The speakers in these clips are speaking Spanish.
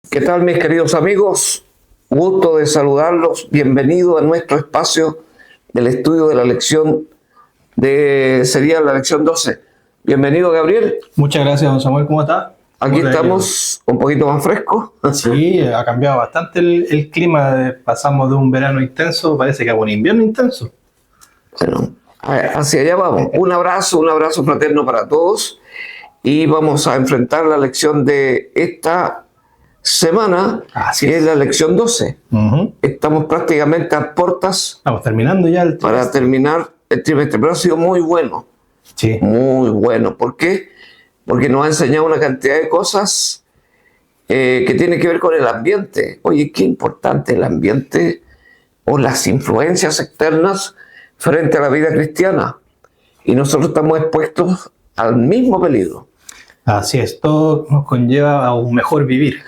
¿Qué tal, mis queridos amigos? Gusto de saludarlos. Bienvenido a nuestro espacio del estudio de la lección sería la lección 12. Bienvenido, Gabriel. Muchas gracias, don Samuel. ¿Cómo está? Aquí estamos un poquito más frescos. Sí, ha cambiado bastante el clima. Pasamos de un verano intenso, parece que a un invierno intenso. Bueno, hacia allá vamos. Un abrazo fraterno para todos. Y vamos a enfrentar la lección de esta semana, que es la lección 12. Estamos prácticamente a puertas. Estamos terminando ya el trimestre. Para terminar el trimestre, pero ha sido muy bueno. Sí. Muy bueno. ¿Por qué? Porque nos ha enseñado una cantidad de cosas que tienen que ver con el ambiente. Oye, qué importante el ambiente o las influencias externas frente a la vida cristiana. Y nosotros estamos expuestos al mismo peligro. Así es, todo nos conlleva a un mejor vivir.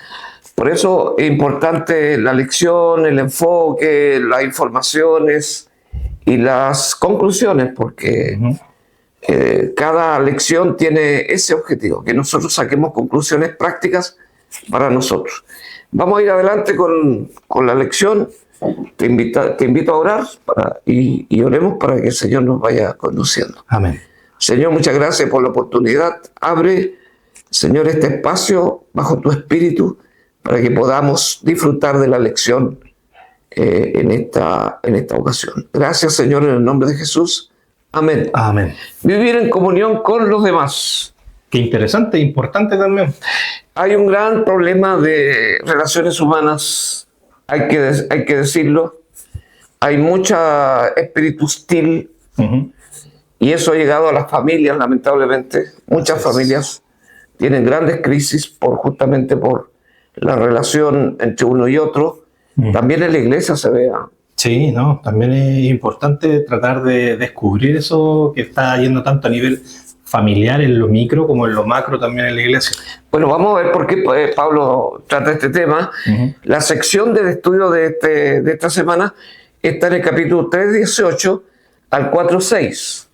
Por eso es importante la lección, el enfoque, las informaciones y las conclusiones, porque cada lección tiene ese objetivo, que nosotros saquemos conclusiones prácticas para nosotros. Vamos a ir adelante con la lección. Te invito a orar y oremos para que el Señor nos vaya conduciendo. Amén. Señor, muchas gracias por la oportunidad. Abre, Señor, este espacio bajo tu espíritu para que podamos disfrutar de la lección en esta ocasión. Gracias, Señor, en el nombre de Jesús. Amén. Amén. Vivir en comunión con los demás. Qué interesante e importante también. Hay un gran problema de relaciones humanas, hay que decirlo. Hay mucha espíritu hostil y eso ha llegado a las familias, lamentablemente. Muchas familias tienen grandes crisis justamente por la relación entre uno y otro. También en la iglesia se vea. Sí, no, también es importante tratar de descubrir eso que está yendo tanto a nivel familiar en lo micro como en lo macro también en la iglesia. Bueno, vamos a ver por qué Pablo trata este tema. La sección del estudio de esta semana está en el capítulo 3:18 al 4:6.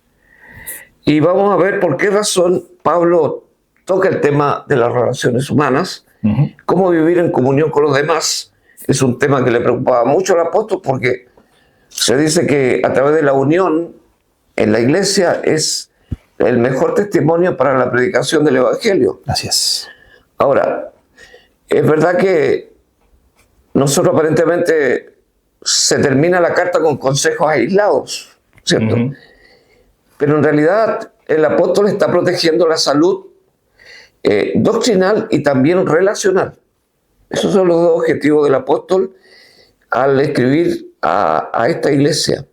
Y vamos a ver por qué razón Pablo toca el tema de las relaciones humanas, cómo vivir en comunión con los demás. Es un tema que le preocupaba mucho al apóstol porque se dice que a través de la unión en la iglesia es el mejor testimonio para la predicación del evangelio. Así es. Ahora, es verdad que nosotros aparentemente se termina la carta con consejos aislados, ¿cierto? Pero en realidad el apóstol está protegiendo la salud doctrinal y también relacional. Esos son los dos objetivos del apóstol al escribir a esta iglesia.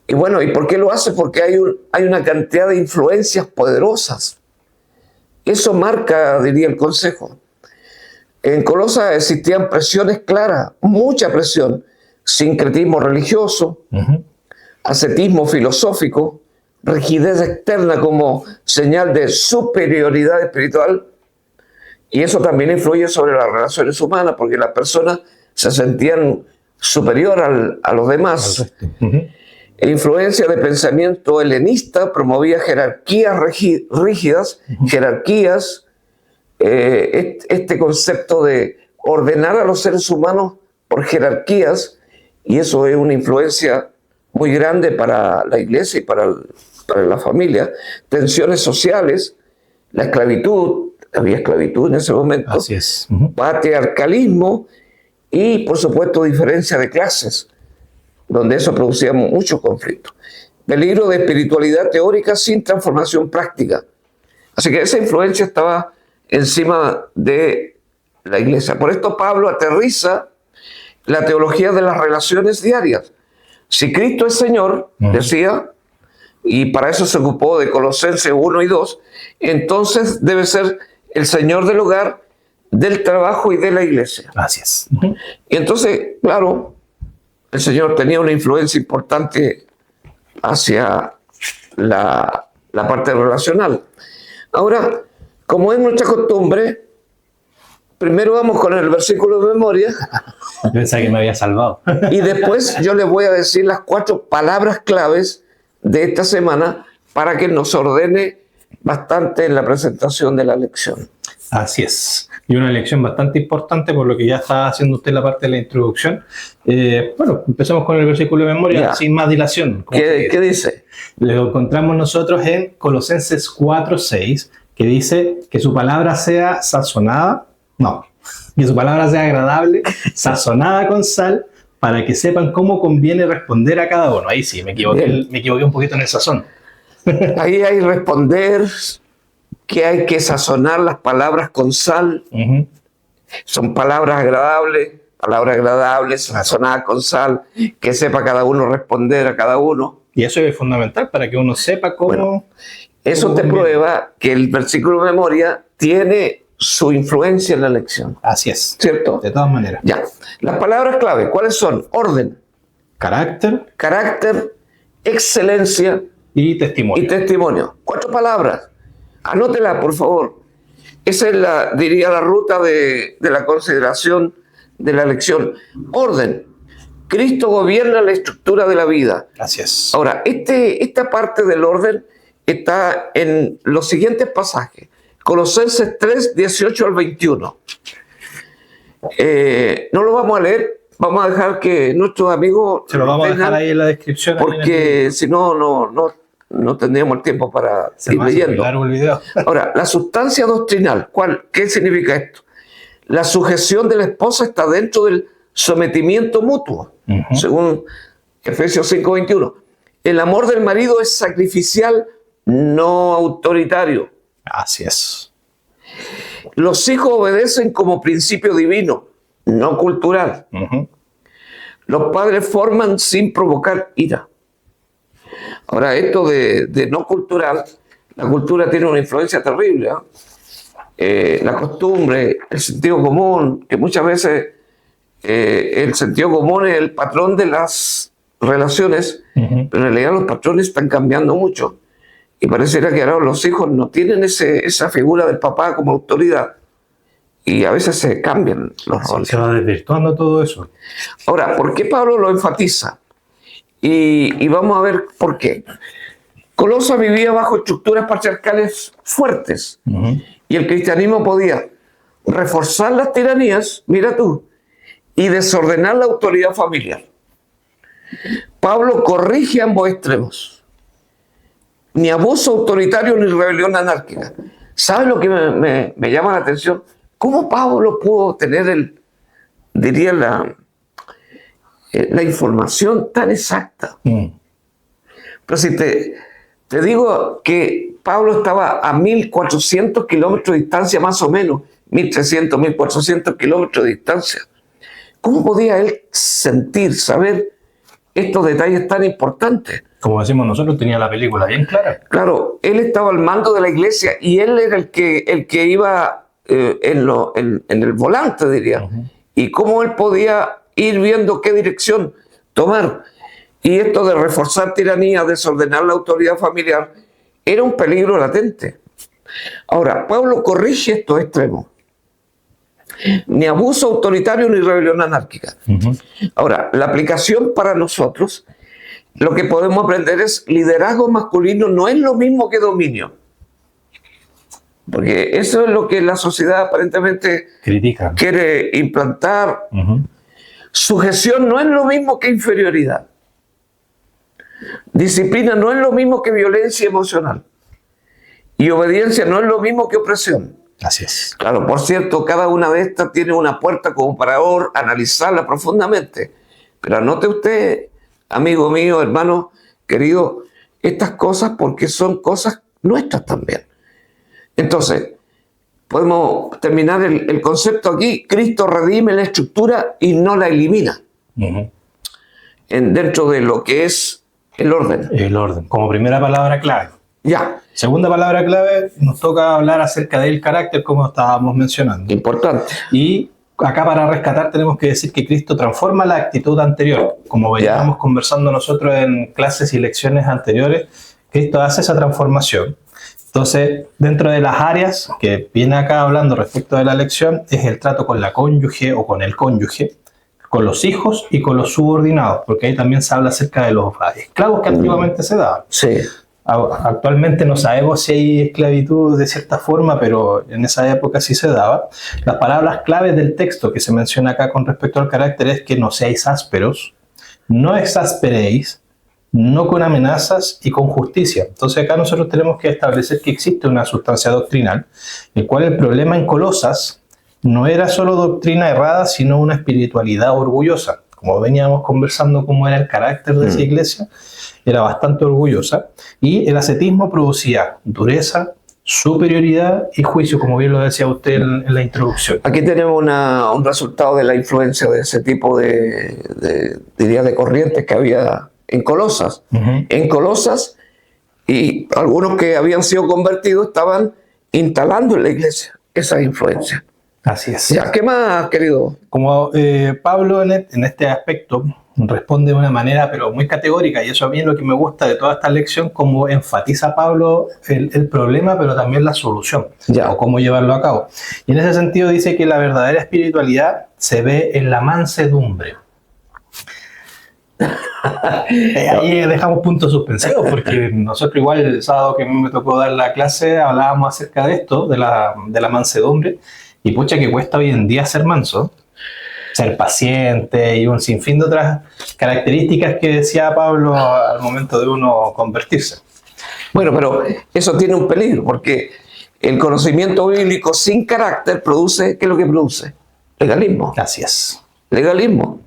Y bueno, ¿y por qué lo hace? Porque hay una cantidad de influencias poderosas. Eso marca, diría el consejo. En Colosas existían presiones claras, mucha presión, sincretismo religioso, ascetismo filosófico, rigidez externa como señal de superioridad espiritual. Y eso también influye sobre las relaciones humanas, porque las personas se sentían superior a los demás. Influencia de pensamiento helenista promovía jerarquías rígidas, jerarquías, este concepto de ordenar a los seres humanos por jerarquías, y eso es una influencia muy grande para la iglesia y para la familia. Tensiones sociales, la esclavitud, había esclavitud en ese momento. Así es. Patriarcalismo y, por supuesto, diferencia de clases, donde eso producía mucho conflicto. Peligro de espiritualidad teórica sin transformación práctica. Así que esa influencia estaba encima de la iglesia. Por esto Pablo aterriza la teología de las relaciones diarias. Si Cristo es Señor, decía, y para eso se ocupó de Colosenses 1 y 2, entonces debe ser el Señor del hogar, del trabajo y de la iglesia. Gracias. Y entonces, claro, el Señor tenía una influencia importante hacia la parte relacional. Ahora, como es nuestra costumbre, primero vamos con el versículo de memoria. Yo pensaba que me había salvado. Y después yo les voy a decir las 4 palabras claves de esta semana para que nos ordene bastante en la presentación de la lección. Así es. Y una lección bastante importante por lo que ya está haciendo usted la parte de la introducción. Bueno, empezamos con el versículo de memoria, Ya. sin más dilación. ¿Qué dice? Lo encontramos nosotros en Colosenses 4:6, que dice que su palabra sea sazonada, no, que su palabra sea agradable, sazonada con sal, para que sepan cómo conviene responder a cada uno. Ahí sí, me equivoqué un poquito en el sazón. Ahí hay responder que hay que sazonar las palabras con sal. Uh-huh. Son palabras agradables, sazonadas con sal, que sepa cada uno responder a cada uno. Y eso es fundamental para que uno sepa cómo... Bueno, eso te prueba que el versículo de memoria tiene su influencia en la lección. Así es. ¿Cierto? De todas maneras. Ya. Las palabras clave, ¿cuáles son? Orden, Carácter excelencia y testimonio. y testimonio. 4 palabras. Anótela, por favor. Esa es diría la ruta de la consideración de la lección. Orden. Cristo gobierna la estructura de la vida. Así es. Ahora, esta parte del orden está en los siguientes pasajes. Colosenses 3, 18 al 21. No lo vamos a leer, vamos a dejar que nuestros amigos... Se lo vamos a dejar ahí en la descripción. Porque si no, no tendríamos el tiempo para ir leyendo. El video. Ahora, la sustancia doctrinal, ¿qué significa esto? La sujeción de la esposa está dentro del sometimiento mutuo, según Efesios 5, 21. El amor del marido es sacrificial, no autoritario. Así es. Los hijos obedecen como principio divino, no cultural. Los padres forman sin provocar ira. Ahora, esto de no cultural, la cultura tiene una influencia terrible, la costumbre, el sentido común, que muchas veces el sentido común es el patrón de las relaciones, pero en realidad los patrones están cambiando mucho. Y pareciera que ahora los hijos no tienen esa figura del papá como autoridad. Y a veces se cambian los roles. Se va desvirtuando todo eso. Ahora, ¿por qué Pablo lo enfatiza? Y vamos a ver por qué. Colosa vivía bajo estructuras patriarcales fuertes. Y el cristianismo podía reforzar las tiranías, mira tú, y desordenar la autoridad familiar. Pablo corrige ambos extremos. Ni abuso autoritario ni rebelión anárquica. ¿Sabes lo que me llama la atención? ¿Cómo Pablo pudo tener la información tan exacta? Pero si te digo que Pablo estaba a 1.400 kilómetros de distancia más o menos, 1.300, 1.400 kilómetros de distancia, ¿cómo podía él sentir, saber estos detalles tan importantes? Como decimos nosotros, tenía la película bien clara. Claro, él estaba al mando de la iglesia y él era el que iba en el volante, diría. Y cómo él podía ir viendo qué dirección tomar. Y esto de reforzar tiranía, desordenar la autoridad familiar, era un peligro latente. Ahora, Pablo corrige estos extremos. Ni abuso autoritario ni rebelión anárquica. Ahora, la aplicación para nosotros, lo que podemos aprender es liderazgo masculino no es lo mismo que dominio. Porque eso es lo que la sociedad aparentemente critica, quiere implantar. Sujeción no es lo mismo que inferioridad. Disciplina no es lo mismo que violencia emocional. Y obediencia no es lo mismo que opresión. Así es. Claro, por cierto, cada una de estas tiene una puerta como para analizarla profundamente. Pero anote usted, amigo mío, hermano querido, estas cosas porque son cosas nuestras también. Entonces, podemos terminar el concepto aquí. Cristo redime la estructura y no la elimina. Dentro de lo que es el orden. El orden, como primera palabra clave. Ya. Segunda palabra clave, nos toca hablar acerca del carácter, como estábamos mencionando. Importante. Y acá para rescatar tenemos que decir que Cristo transforma la actitud anterior. Como veníamos conversando nosotros en clases y lecciones anteriores, Cristo hace esa transformación. Entonces, dentro de las áreas que viene acá hablando respecto de la lección, es el trato con la cónyuge o con el cónyuge, con los hijos y con los subordinados, porque ahí también se habla acerca de los esclavos que antiguamente se daban. Sí. Actualmente no sabemos si hay esclavitud de cierta forma, pero en esa época sí se daba. Las palabras claves del texto que se menciona acá con respecto al carácter es que no seáis ásperos, no exasperéis, no con amenazas y con justicia. Entonces acá nosotros tenemos que establecer que existe una sustancia doctrinal, el cual el problema en Colosas no era solo doctrina errada, sino una espiritualidad orgullosa. Como veníamos conversando cómo era el carácter de esa iglesia, era bastante orgullosa, y el ascetismo producía dureza, superioridad y juicio, como bien lo decía usted en la introducción. Aquí tenemos un resultado de la influencia de ese tipo diría, de corrientes que había en Colosas. En Colosas, y algunos que habían sido convertidos estaban instalando en la iglesia esa influencia. Así es. Ya, ¿qué más, querido? Como Pablo en este aspecto responde de una manera pero muy categórica, y eso a mí es lo que me gusta de toda esta lección, como enfatiza Pablo el problema pero también la solución, o cómo llevarlo a cabo. Y en ese sentido dice que la verdadera espiritualidad se ve en la mansedumbre. Ahí dejamos puntos suspensivos, porque nosotros igual el sábado que me tocó dar la clase hablábamos acerca de esto, de la mansedumbre, y pucha que cuesta hoy en día ser manso, ser paciente y un sinfín de otras características que decía Pablo al momento de uno convertirse. Bueno, pero eso tiene un peligro, porque el conocimiento bíblico sin carácter produce, ¿qué es lo que produce? Legalismo. Así es. Legalismo.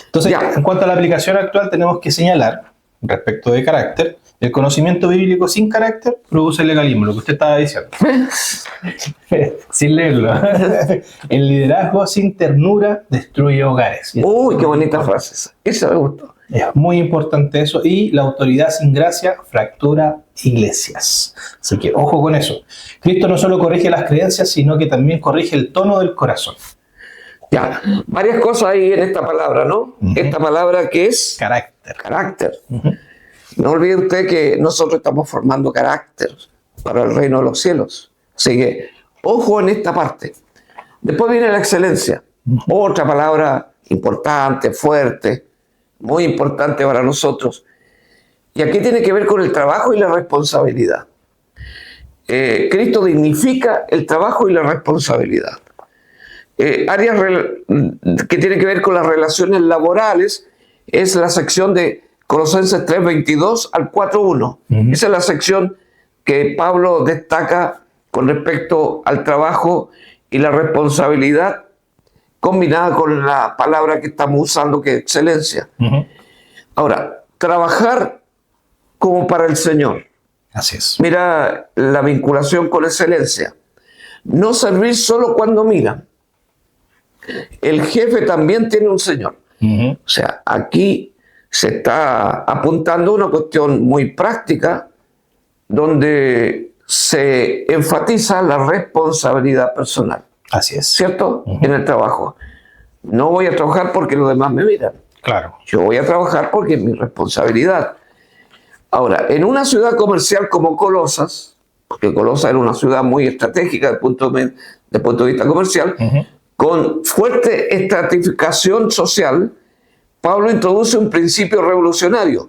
Entonces, en cuanto a la aplicación actual, tenemos que señalar, respecto de carácter, el conocimiento bíblico sin carácter produce legalismo, lo que usted estaba diciendo. Sin leerlo. El liderazgo sin ternura destruye hogares. Uy, qué bonita frase. Esa me gustó. Es muy importante eso. Y la autoridad sin gracia fractura iglesias. Así que ojo con eso. Cristo no solo corrige las creencias, sino que también corrige el tono del corazón. Ya, varias cosas ahí en esta palabra, ¿no? Esta palabra que es carácter. Carácter. No olvide usted que nosotros estamos formando carácter para el reino de los cielos. Así que, ojo en esta parte. Después viene la excelencia. Otra palabra importante, fuerte, muy importante para nosotros. Y aquí tiene que ver con el trabajo y la responsabilidad. Cristo dignifica el trabajo y la responsabilidad. Áreas que tienen que ver con las relaciones laborales es la sección de Colosenses 3:22 al 4:1. Esa es la sección que Pablo destaca con respecto al trabajo y la responsabilidad, combinada con la palabra que estamos usando, que es excelencia. Ahora, trabajar como para el Señor. Así es. Mira la vinculación con excelencia. No servir solo cuando miran. El jefe también tiene un Señor. O sea, aquí se está apuntando a una cuestión muy práctica donde se enfatiza la responsabilidad personal. Así es. ¿Cierto? En el trabajo. No voy a trabajar porque los demás me miran. Claro. Yo voy a trabajar porque es mi responsabilidad. Ahora, en una ciudad comercial como Colosas, porque Colosas era una ciudad muy estratégica desde el punto de vista comercial, con fuerte estratificación social, Pablo introduce un principio revolucionario.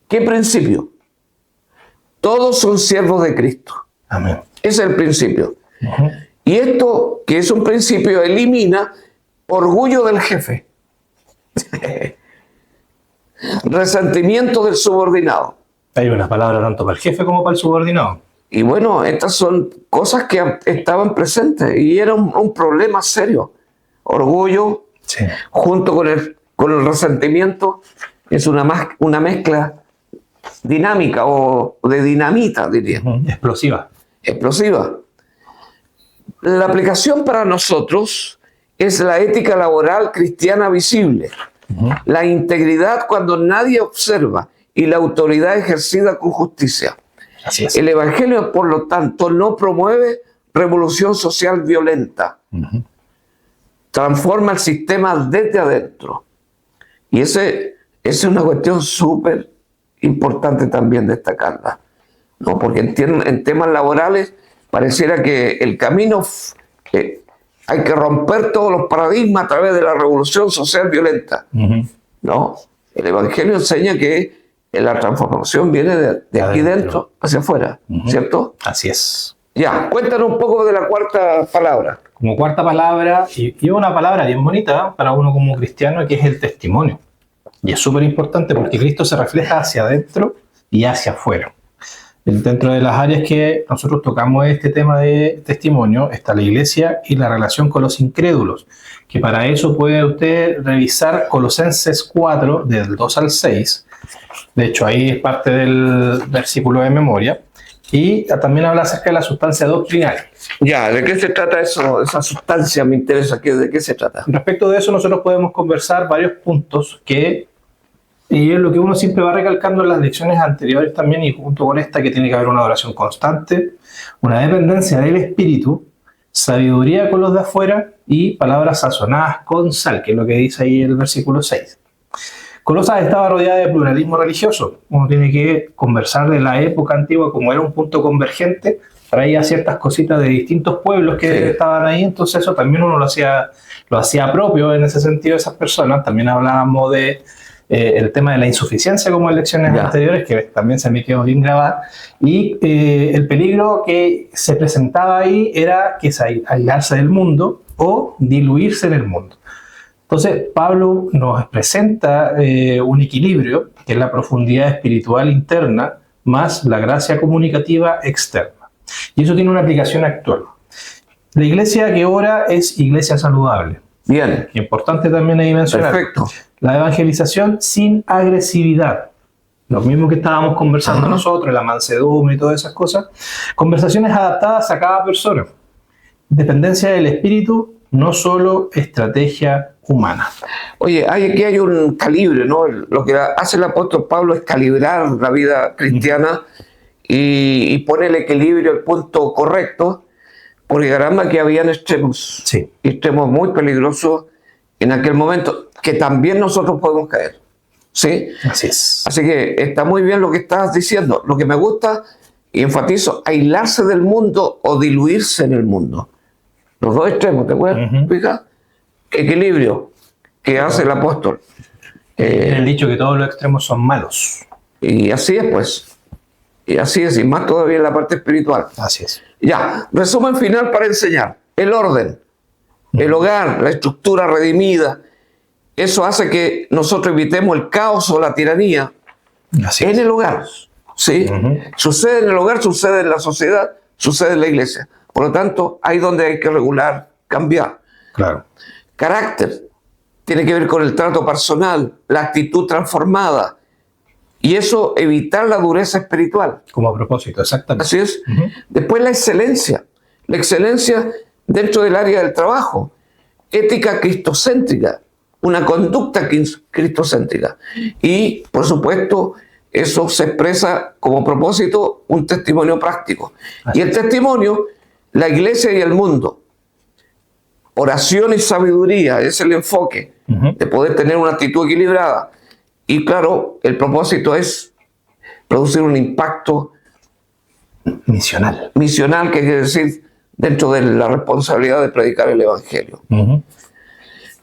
¿Qué principio? Todos son siervos de Cristo. Amén. Ese es el principio. Y esto, que es un principio, elimina orgullo del jefe, resentimiento del subordinado. Hay una palabra tanto para el jefe como para el subordinado. Y bueno, estas son cosas que estaban presentes y era un problema serio. Orgullo, junto con el resentimiento, es una mezcla dinámica o de dinamita, diría. Explosiva. Explosiva. La aplicación para nosotros es la ética laboral cristiana visible, la integridad cuando nadie observa y la autoridad ejercida con justicia. Así es. El Evangelio, por lo tanto, no promueve revolución social violenta. Transforma el sistema desde adentro. Y esa es una cuestión súper importante también destacarla, ¿no? Porque en temas laborales pareciera que el camino hay que romper todos los paradigmas a través de la revolución social violenta. ¿No? El Evangelio enseña que La transformación viene de aquí dentro hacia afuera, ¿cierto? Así es. Ya, cuéntanos un poco de la cuarta palabra. Como cuarta palabra, y una palabra bien bonita para uno como cristiano, que es el testimonio. Y es súper importante porque Cristo se refleja hacia adentro y hacia afuera. Dentro de las áreas que nosotros tocamos este tema de testimonio está la iglesia y la relación con los incrédulos, que para eso puede usted revisar Colosenses 4, del 2 al 6. De hecho, ahí es parte del versículo de memoria. Y también habla acerca de la sustancia doctrinal. Ya, ¿de qué se trata eso? Esa sustancia me interesa. ¿De qué se trata? Respecto de eso, nosotros podemos conversar varios puntos y es lo que uno siempre va recalcando en las lecciones anteriores también, y junto con esta, que tiene que haber una oración constante, una dependencia del Espíritu, sabiduría con los de afuera y palabras sazonadas con sal, que es lo que dice ahí el versículo 6. Colosas estaba rodeada de pluralismo religioso. Uno tiene que conversar de la época antigua, como era un punto convergente, traía ciertas cositas de distintos pueblos que estaban ahí, entonces eso también uno lo hacía propio en ese sentido de esas personas. También hablábamos de el tema de la insuficiencia, como en lecciones anteriores, que también se me quedó bien grabada, y el peligro que se presentaba ahí era que se aislarse del mundo o diluirse en el mundo. Entonces, Pablo nos presenta un equilibrio, que es la profundidad espiritual interna más la gracia comunicativa externa. Y eso tiene una aplicación actual. La iglesia que ora es iglesia saludable. Bien. Importante también ahí mencionar. Perfecto. La evangelización sin agresividad. Lo mismo que estábamos conversando nosotros, la mansedumbre y todas esas cosas. Conversaciones adaptadas a cada persona. Dependencia del espíritu, no solo estrategia humana. Oye, aquí hay un calibre, ¿no? Lo que hace el apóstol Pablo es calibrar la vida cristiana y pone el equilibrio, el punto correcto, porque caramba que habían extremos, extremos muy peligrosos en aquel momento, que también nosotros podemos caer, ¿sí? Así es. Así que está muy bien lo que estás diciendo. Lo que me gusta, y enfatizo, aislarse del mundo o diluirse en el mundo. Los dos extremos, ¿te acuerdas? Fija, equilibrio que hace el apóstol. El dicho que todos los extremos son malos. Y así es, pues. Y así es, y más todavía en la parte espiritual. Así es. Ya, resumen final para enseñar. El orden, el hogar, la estructura redimida, eso hace que nosotros evitemos el caos o la tiranía en el hogar. ¿Sí? Sucede en el hogar, sucede en la sociedad, sucede en la iglesia. Por lo tanto, ahí donde hay que regular, cambiar. Claro. Carácter tiene que ver con el trato personal, la actitud transformada. Y eso, evitar la dureza espiritual. Como a propósito, exactamente. Así es. Después la excelencia. La excelencia dentro del área del trabajo. Ética cristocéntrica. Una conducta cristocéntrica. Y, por supuesto, eso se expresa como propósito un testimonio práctico. Así y el testimonio, la iglesia y el mundo. Oración y sabiduría, es el enfoque de poder tener una actitud equilibrada. Y claro, el propósito es producir un impacto misional. Misional, que quiere decir dentro de la responsabilidad de predicar el evangelio.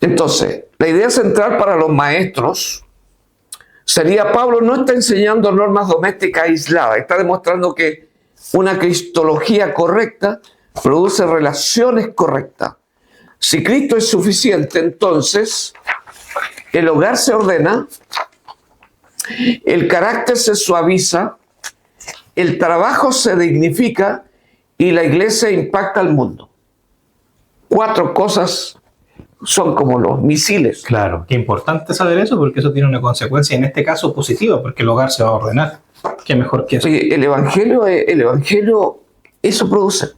Entonces, la idea central para los maestros sería: Pablo no está enseñando normas domésticas aisladas, está demostrando que una cristología correcta produce relaciones correctas. Si Cristo es suficiente, entonces el hogar se ordena, el carácter se suaviza, el trabajo se dignifica y la iglesia impacta al mundo. 4 cosas son como los misiles. Claro, qué importante saber eso, porque eso tiene una consecuencia, en este caso positiva, porque el hogar se va a ordenar. Qué mejor que eso. Oye, el evangelio eso produce.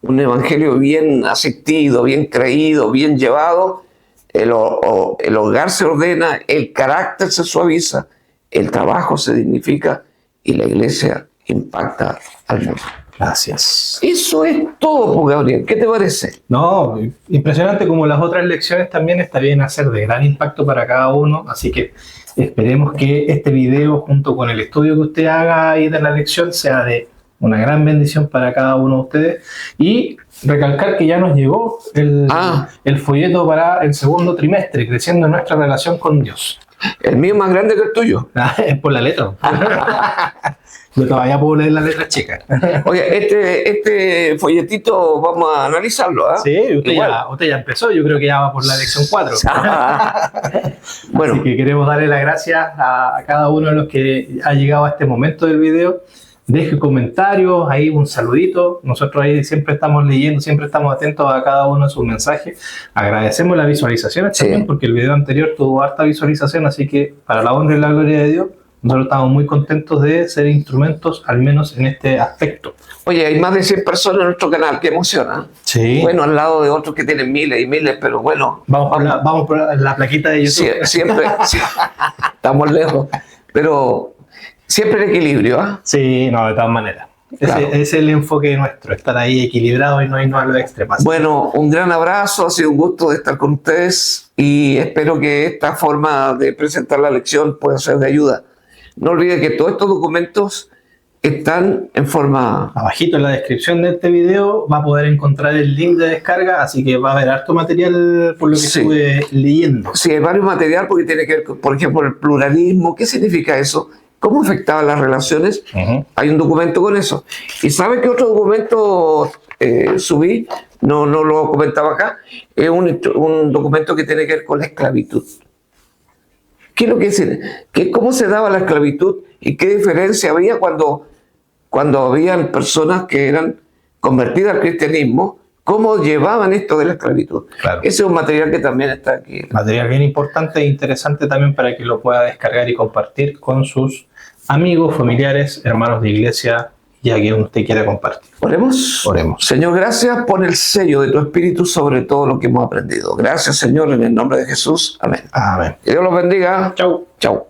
Un evangelio bien asistido, bien creído, bien llevado. El hogar se ordena, el carácter se suaviza, el trabajo se dignifica y la iglesia impacta al mundo. Gracias. Eso es todo, Gabriel. ¿Qué te parece? No, impresionante, como las otras lecciones también está bien hacer de gran impacto para cada uno, así que esperemos que este video junto con el estudio que usted haga ahí de la lección sea de una gran bendición para cada uno de ustedes. Y recalcar que ya nos llegó el folleto para el segundo trimestre, creciendo en nuestra relación con Dios. El mío es más grande que el tuyo. Es por la letra. Yo todavía puedo leer las letras chicas. Oye, este folletito vamos a analizarlo, ¿ah? Sí, usted ya empezó, yo creo que ya va por la lección 4. Bueno. Así que queremos darle las gracias a cada uno de los que ha llegado a este momento del video. Deje comentarios, ahí un saludito. Nosotros ahí siempre estamos leyendo, siempre estamos atentos a cada uno de sus mensajes. Agradecemos las visualizaciones también, porque el video anterior tuvo harta visualización, así que para la honra y la gloria de Dios, nosotros estamos muy contentos de ser instrumentos, al menos en este aspecto. Oye, hay más de 100 personas en nuestro canal, que emociona. Sí. Bueno, al lado de otros que tienen miles y miles, pero bueno. Vamos por la plaquita de YouTube. Siempre estamos lejos, pero siempre el equilibrio, ¿ah? Sí, no, de todas maneras. Claro. Ese es el enfoque nuestro, estar ahí equilibrado y no irnos a los extremos. Bueno, un gran abrazo, ha sido un gusto de estar con ustedes y espero que esta forma de presentar la lección pueda ser de ayuda. No olvide que todos estos documentos están en forma... Abajito en la descripción de este video va a poder encontrar el link de descarga, así que va a haber harto material por lo que estuve leyendo. Sí, hay varios material porque tiene que ver con, por ejemplo, el pluralismo. ¿Qué significa eso? ¿Cómo afectaba las relaciones? Hay un documento con eso. ¿Y sabe qué otro documento subí? No lo comentaba acá. Es un documento que tiene que ver con la esclavitud. ¿Qué es lo que es? ¿Cómo se daba la esclavitud y qué diferencia había cuando habían personas que eran convertidas al cristianismo? ¿Cómo llevaban esto de la esclavitud? Claro. Ese es un material que también está aquí. Material bien importante e interesante también para que lo pueda descargar y compartir con sus amigos, familiares, hermanos de iglesia, ya que usted quiera compartir. Oremos. Oremos. Señor, gracias por el sello de tu Espíritu sobre todo lo que hemos aprendido. Gracias, Señor, en el nombre de Jesús. Amén. Amén. Que Dios los bendiga. Chau. Chau.